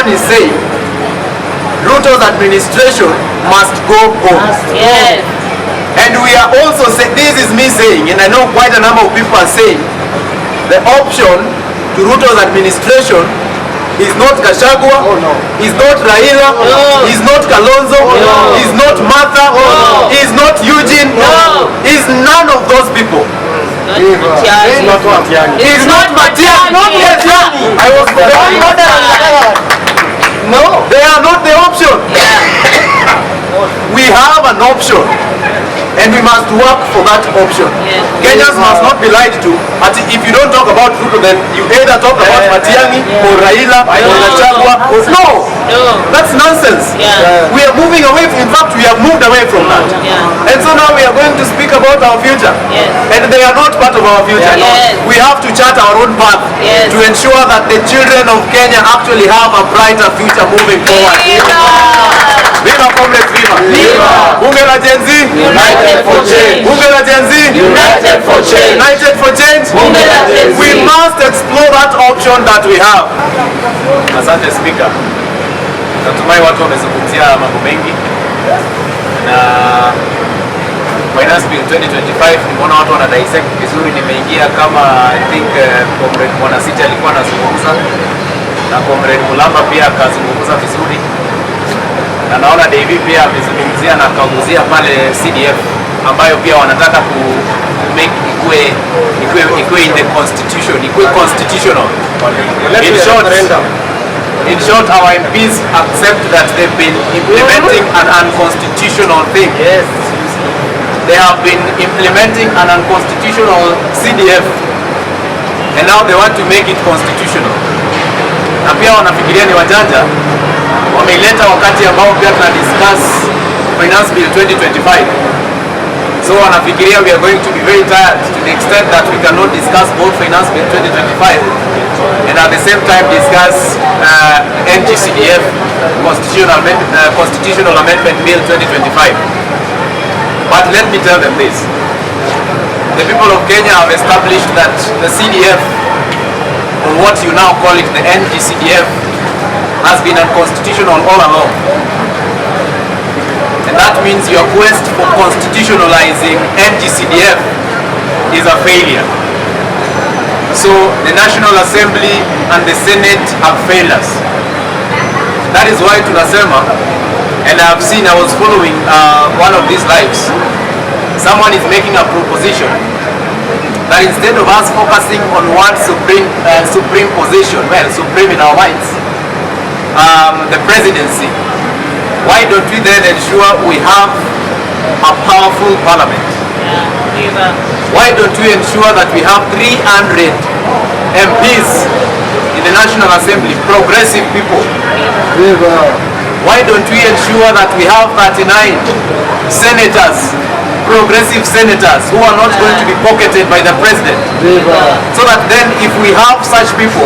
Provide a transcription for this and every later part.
everyone is saying Ruto's administration must go home. Yes. And we are also saying, this is me saying, and I know quite a number of people are saying, the option to Ruto's administration is not Gachagua, is not Raila, is not Kalonzo, is not Martha, is not Eugene, is none of those people. It's not Matiangi. It's not Matiangi. Not Matiangi. I was very no, they are not the option. We have an option, and we must work for that option. Kenyans must not be lied to. But if you don't talk about Ruto, then you either talk about Matiangi or Raila or Gachagua. No, that's nonsense. We are moving away. In fact, we have moved away from that. And so now we are going to speak about our future. And they are not part of our future. We have to chart our own path to ensure that the children of Kenya actually have a brighter future moving forward. Viva comrades, viva! Viva! Bunge la GenZ! United for change! Bunge la GenZ! United for change! United for change! Bunge la GenZ! We must explore that option that we have. Asante Speaker. Natumai watu wamezungumzia mambo mengi. Na Finance Bill 2025 nimeona watu wana dissect vizuri. Nimeingia kama I think Comrade Mwanasiti alikuwa anazungumza na Comrade Mulamba pia akazungumza vizuri. Na naona David pia amezungumzia na akaguzia pale CDF ambayo pia wanataka ku make ikue in the constitution, ikue constitutional. In short, our MPs accept that they've been implementing an unconstitutional thing. Yes. They have been implementing an unconstitutional CDF, and now they want to make it constitutional. Na pia wanafikiria ni wajanja. Wameileta wakati ambao pia tuna discuss Finance Bill 2025. So wanafikiria we are going to be very tired to the extent that we cannot discuss both Finance Bill 2025 and at the same time discuss NGCDF, Constitutional Amendment Bill 2025. But let me tell them this. The people of Kenya have established that the CDF, or what you now call it, the NGCDF, has been unconstitutional all along. And that means your quest for constitutionalizing NGCDF is a failure. So the National Assembly and the Senate have failed us. That is why tunasema, and I was following one of these lives, someone is making a proposition that instead of us focusing on one supreme position, well, supreme in our minds, the presidency, why don't we then ensure we have a powerful parliament? Why don't we ensure that we have 300 MPs in the National Assembly, progressive people? Why don't we ensure that we have 39 senators, progressive senators, who are not going to be pocketed by the president? So that then if we have such people,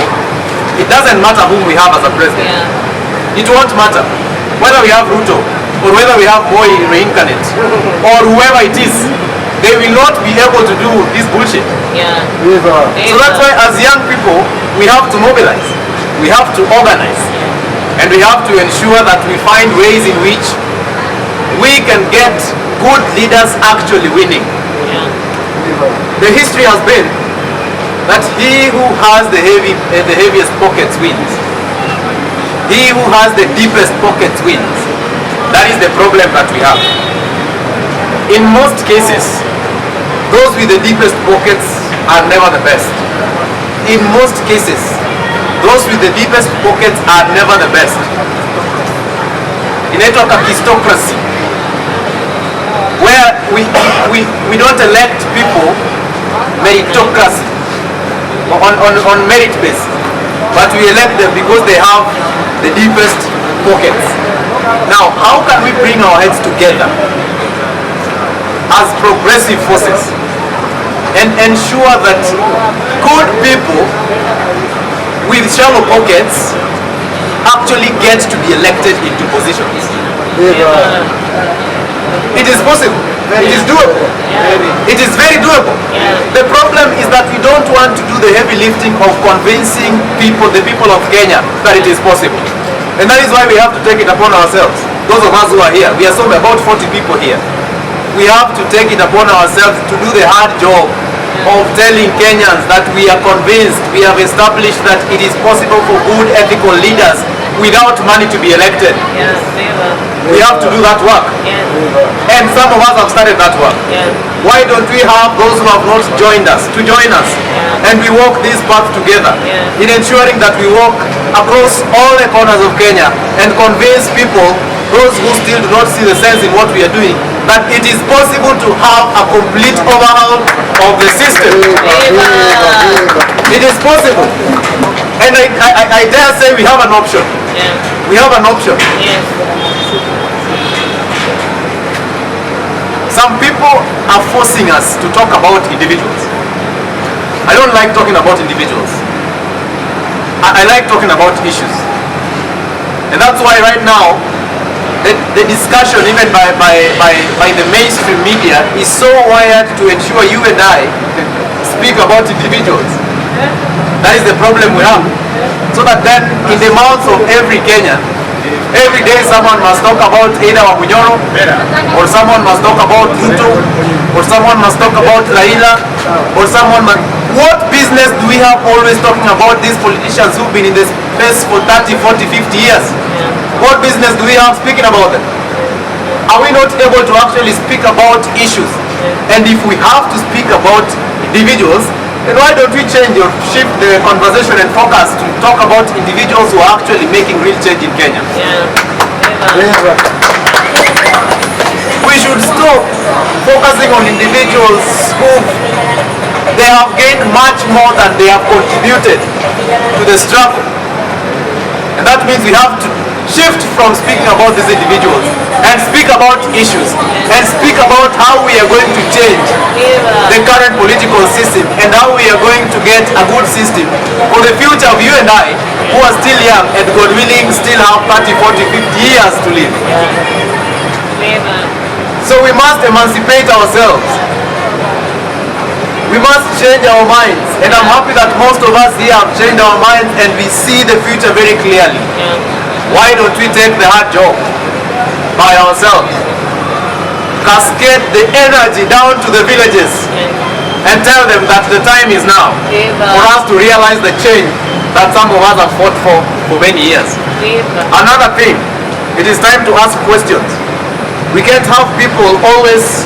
it doesn't matter whom we have as a president. It won't matter whether we have Ruto or whether we have Boy reincarnate or whoever it is. They will not be able to do this bullshit. So that's why as young people, we have to mobilize. We have to organize. And we have to ensure that we find ways in which we can get good leaders actually winning. The history has been that he who has the heaviest pockets wins. He who has the deepest pockets wins. That is the problem that we have. In most cases, those with the deepest pockets are never the best. In most cases, those with the deepest pockets are never the best. Inaitwa kakistocracy, where we don't elect people meritocracy on merit base, but we elect them because they have the deepest pockets. Now, how can we bring our heads together as progressive forces and ensure that good people with shallow pockets actually get to be elected into positions? It is possible. It is doable. It is very doable. The problem is that we don't want to do the heavy lifting of convincing people, the people of Kenya, that it is possible. And that is why we have to take it upon ourselves. Those of us who are here, we are about 40 people here. We have to take it upon ourselves to do the hard job of telling Kenyans that we are convinced, we have established that it is possible for good ethical leaders without money to be elected. Yes, we have to do that work. yes, And some of us have started that work. yes. Why don't we have those who have not joined us to join us? And we walk this path together in ensuring that we walk across all the corners of Kenya and convince people, those who still do not see the sense in what we are doing, that it is possible to have a complete overhaul of the system. It is possible. And I dare say we have an option. We have an option. Some people are forcing us to talk about individuals. I don't like talking about individuals. I like talking about issues. And that's why right now, the discussion even by the mainstream media is so wired to ensure you and I speak about individuals. That is the problem we have. So that then in the mouths of every Kenyan, every day someone must talk about either manyora, or someone must talk about Ruto, or someone must talk about Raila, or someone must... What business do we have always talking about these politicians who've been in this space for 30, 40, 50 years? What business do we have speaking about them? Are we not able to actually speak about issues? And if we have to speak about individuals, then why don't we change or shift the conversation and focus to talk about individuals who are actually making real change in Kenya? We should stop focusing on individuals who they have gained much more than they have contributed to the struggle. And that means we have to shift from speaking about these individuals and speak about issues and speak about how we are going to change the current political system and how we are going to get a good system for the future of you and I who are still young and God willing still have 30, 40, 50 years to live. So we must emancipate ourselves. We must change our minds, and I'm happy that most of us here have changed our minds and we see the future very clearly. Why don't we take the hard job by ourselves? Cascade the energy down to the villages and tell them that the time is now for us to realize the change that some of us have fought for many years. Another thing, it is time to ask questions. We can't have people always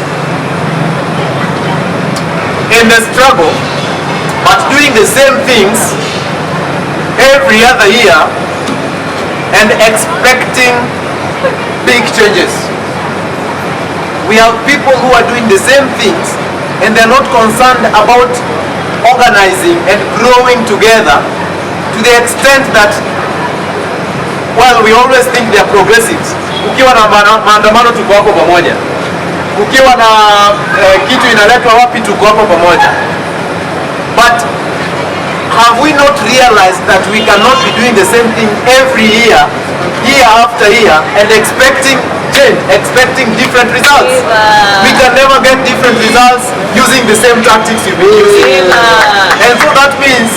in the struggle but doing the same things every other year and expecting big changes. We have people who are doing the same things and they're not concerned about organizing and growing together to the extent that, well, we always think they're progressives. Ukiwa na maandamano tuko hapo pamoja. Ukiwa na kitu inaletwa wapi tuko hapo pamoja. But have we not realized that we cannot be doing the same thing every year, year after year, and expecting change, expecting different results? We can never get different results using the same tactics we've been using. And so that means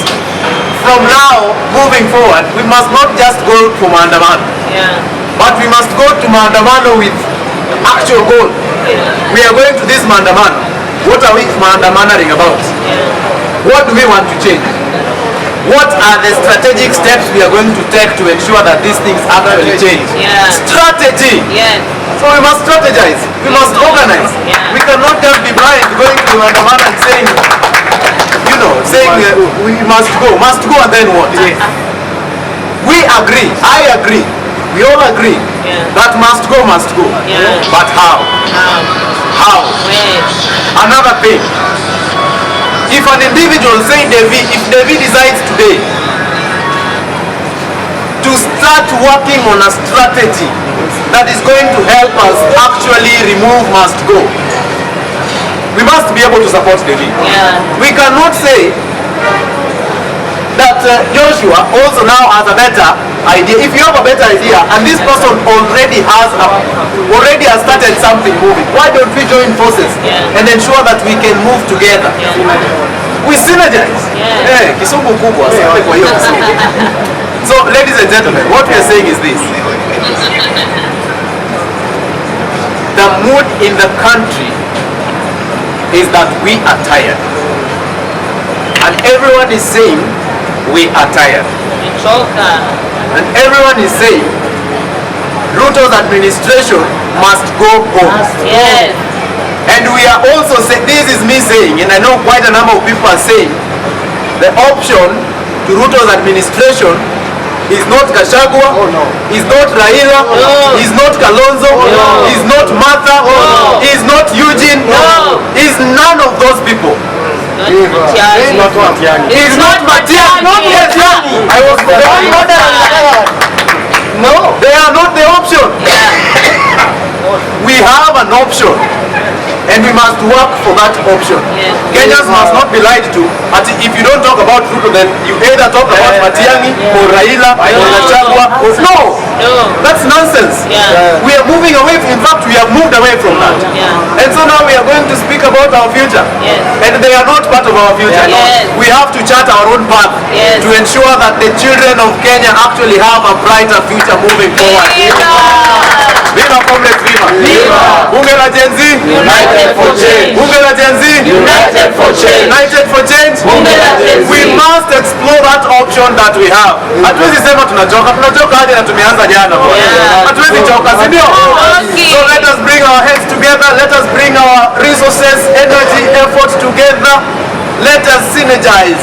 from now, moving forward, we must not just go for maandamano, but we must go to maandamano with actual goal. We are going to this maandamano. What are we maandamanating about? What do we want to change? What are the strategic steps we are going to take to ensure that these things actually change? Strategy! So we must strategize. We must organize. We cannot just be blind going to the maandamano and saying, you know, we must go and then what? We agree, I agree, we all agree that must go. But how? How? Another thing, if an individual, say if David decides today to start working on a strategy that is going to help us actually remove must go, we must be able to support David. We cannot say that Joshua also now has a better idea. If you have a better idea and this person already has started something moving, why don't we join forces and ensure that we can move together? We synergize. Kisumu kubwa, asante kwa hiyo Kisumu. So, ladies and gentlemen, what we are saying is this. The mood in the country is that we are tired. And everyone is saying we are tired. And everyone is saying Ruto's administration must go home. Yes. And we are also saying, this is me saying, and I know quite a number of people are saying, the option to Ruto's administration is not Gachagua, is not Raila, is not Kalonzo, is not Martha, is not Eugene, is none of those people. It's not Matiangi. It's not Matiangi. Not Matiangi. I was no, they are not the option. We have an option, and we must work for that option. Kenyans must not be lied to. If you don't talk about Ruto, then you either talk about Matiangi or Raila or Gachagua. No, that's nonsense. We are moving away. In fact, we have moved away from that. And so now we are going to speak about our future. And they are not part of our future. We have to chart our own path to ensure that the children of Kenya actually have a brighter future moving forward. Viva comrades, viva! Viva! Bunge la GenZ! United for change! Bunge la GenZ! United for change! United for change! Bunge la GenZ! We must explore that option that we have. Hatuwezi sema tunachoka hadi na tumeanza jana. Hatuwezi choka, si ndio? So let us bring our heads together, let us bring our resources, energy, effort together. Let us synergize.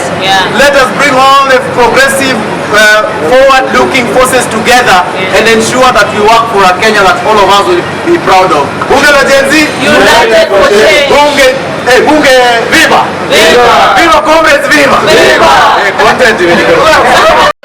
Let us bring all the progressive forward-looking forces together and ensure that we work for a Kenya that all of us will be proud of. Bunge la GenZ, United for change. Bunge, viva! Viva! Viva comrades, viva! Viva! Content.